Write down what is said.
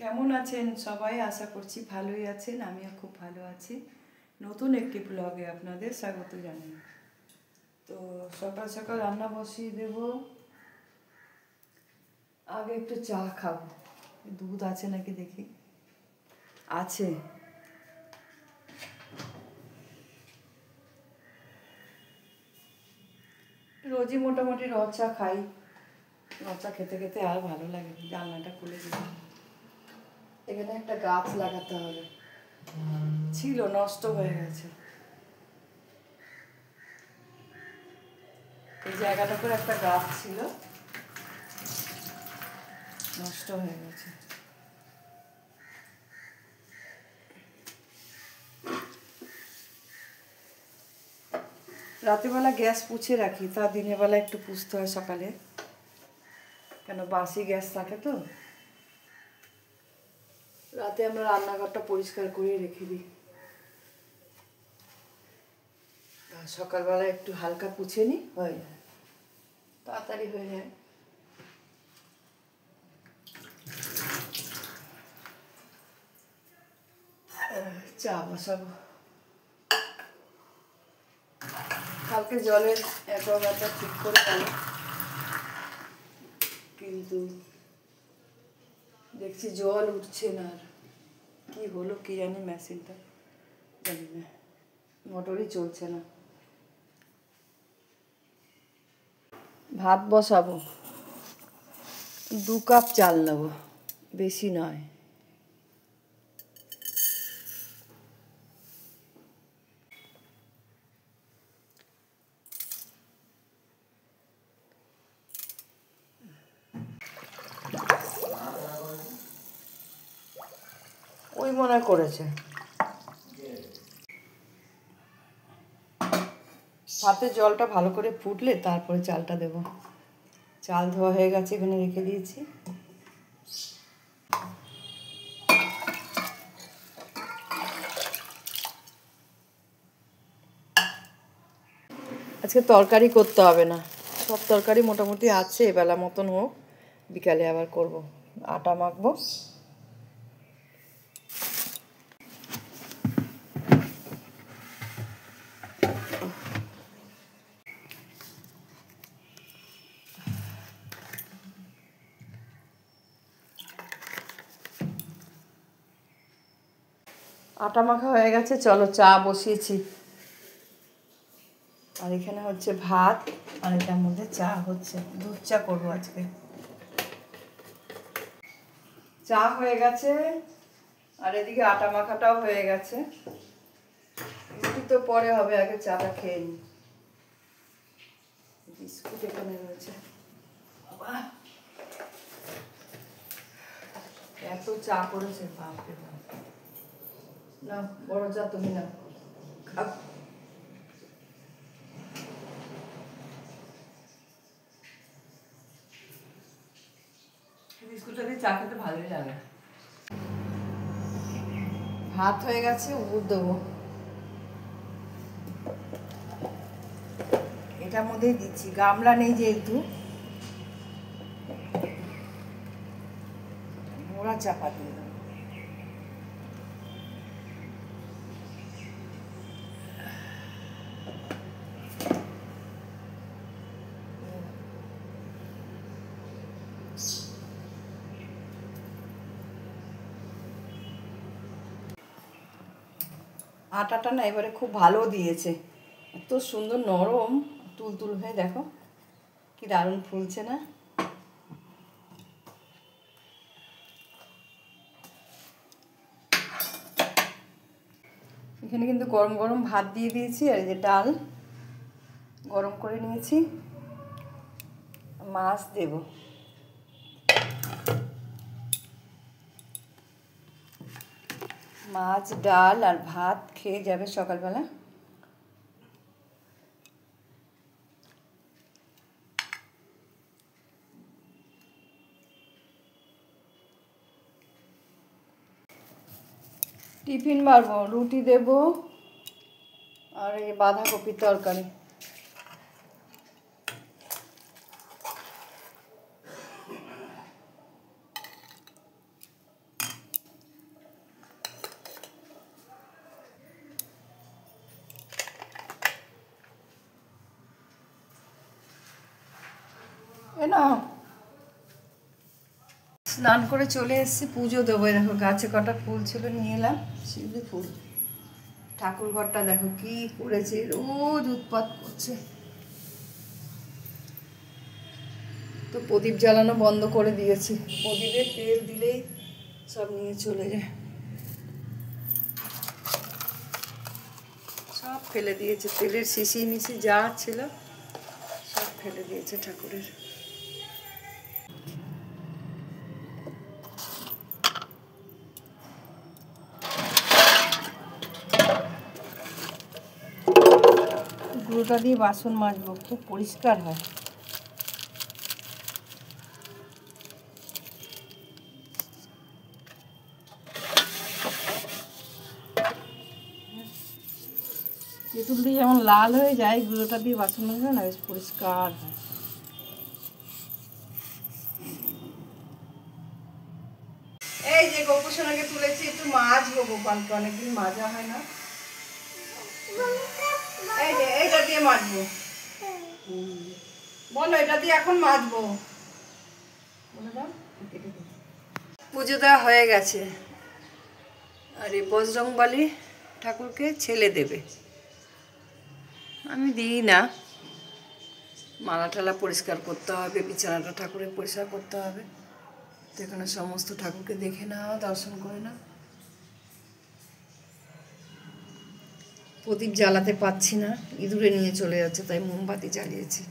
কেমন আছেন সবাই? আশা করছি ভালোই আছেন। আমিও খুব ভালো আছি। নতুন একটি ব্লগে আপনাদের স্বাগত জানাই। তো সকাল সকাল রান্না বসিয়ে দেব। আগে একটু চা খাবো। দুধ আছে নাকি দেখি। আছে। রোজই মোটামুটি র চা খাই। র চা খেতে খেতে আর ভালো লাগে। জানলাটা খুলে দিই। এখানে একটা গাছ লাগাতে হবে, ছিল নষ্ট হয়ে গেছে। এই জায়গাটা করে একটা গাছ ছিল, নষ্ট হয়ে গেছে। রাতেরবেলা গ্যাস পুছে রাখি, তা দিনের বেলা একটু পুছতে হয় সকালে, কেন বাসি গ্যাস থাকে তো। রাতে আমরা রান্নাঘরটা পরিষ্কার করে রেখে দিই, সকালবেলা একটু হালকা পুছে নিই, হয়ে যায়, তাড়াতাড়ি হয়ে যায়। চা বসাবো। কালকে জলের অ্যাকোয়াগার্ডটা ঠিক করে গেল, কিন্তু দেখছি জল উঠছে না। আর কি হলো কি জানি, মেশিনটা জানি না, মোটরই চলছে না। ভাত বসাবো, 2 কাপ চাল নেবো, বেশি নয়। ওই মনে করেছে। ভাতের জলটা ভালো করে ফুটলে তারপরে চালটা দেব। চাল ধোয়া হয়ে গেছে, এখানে রেখে দিয়েছি। আজকে তরকারি করতে হবে না, সব তরকারি মোটামুটি আছে। এবেলা মতন হোক, বিকালে আবার করব। আটা মাখবো। আটা মাখা হয়ে গেছে, চলো চা বসিয়েছি। আর এখানে হচ্ছে ভাত, আর এটার মধ্যে চা হচ্ছে। দুধ চা করবো আজকে। চা হয়ে গেছে, আর এদিকে আটা মাখাটাও হয়ে গেছে। রুটি তো পরে হবে, আগে চাটা খেয়ে নিই। বিস্কুট এখানে রয়েছে। এত চা করেছে, বাপরে বাপ। না বড় চা তুমি না, খাও। বিস্কুটটা দিয়ে চা খেতে ভালোই লাগে। ভাত হয়ে গেছে, উড় দেবো। এটার মধ্যেই দিচ্ছি, গামলা নেই যেহেতু, মোড়া চাপা দিয়ে দেবো। আটাটা না এবারে খুব ভালো দিয়েছে, এত সুন্দর নরম, তুলতুল হয়ে, দেখো কি দারুণ ফুলছে না। এখানে কিন্তু গরম গরম ভাত দিয়ে দিয়েছি, আর এই যে ডাল গরম করে নিয়েছি। মাছ দেব, মাছ ডাল আর ভাত খেয়ে যাবে সকালবেলা। টিফিন বাড়বো, রুটি দেব, আর এই বাঁধাকপির তরকারি। না। স্নান করে চলে এসেছি, পুজো দেবো। দেখো গাছে কটা ফুল ছিল, নিয়ে এলাম শিউলি ফুল। ঠাকুর ঘরটা দেখো কি করেছে, রোজ উৎপাত করছে। তো প্রদীপ জ্বালানো বন্ধ করে দিয়েছি, প্রদীপে তেল দিলেই সব নিয়ে চলে যায়। সব ফেলে দিয়েছে, তেলের শিশি মিশি যা ছিল সব ফেলে দিয়েছে ঠাকুরের। গুঁড়োটা দিয়ে বাসন মাজবো, খুব পরিষ্কার হয়। তেঁতুল দিয়ে যেমন লাল হয়ে যায়, গুঁড়োটা দিয়ে বাসন মাজলে না বেশ পরিষ্কার হয়। এই যে গোপুসোনাকে তুলেছি, একটু মাজবো গোপালকে, অনেকদিন মাজা হয় না। এই যে এইটা দিয়ে মাজবো, বলো এটা দিয়ে এখন মাজবো। পুজো দেওয়া হয়ে গেছে, আর এই বজরংবলী ঠাকুরকে ছেলে দেবে, আমি দিই না। মালা টালা পরিষ্কার করতে হবে, বিছানাটা ঠাকুরের পরিষ্কার করতে হবে। তো এখানে সমস্ত ঠাকুরকে দেখে নাও, দর্শন করে নাও। প্রদীপ জ্বালাতে পাচ্ছি না, ইঁদুরে নিয়ে চলে যাচ্ছে, তাই মোমবাতি জ্বালিয়েছি।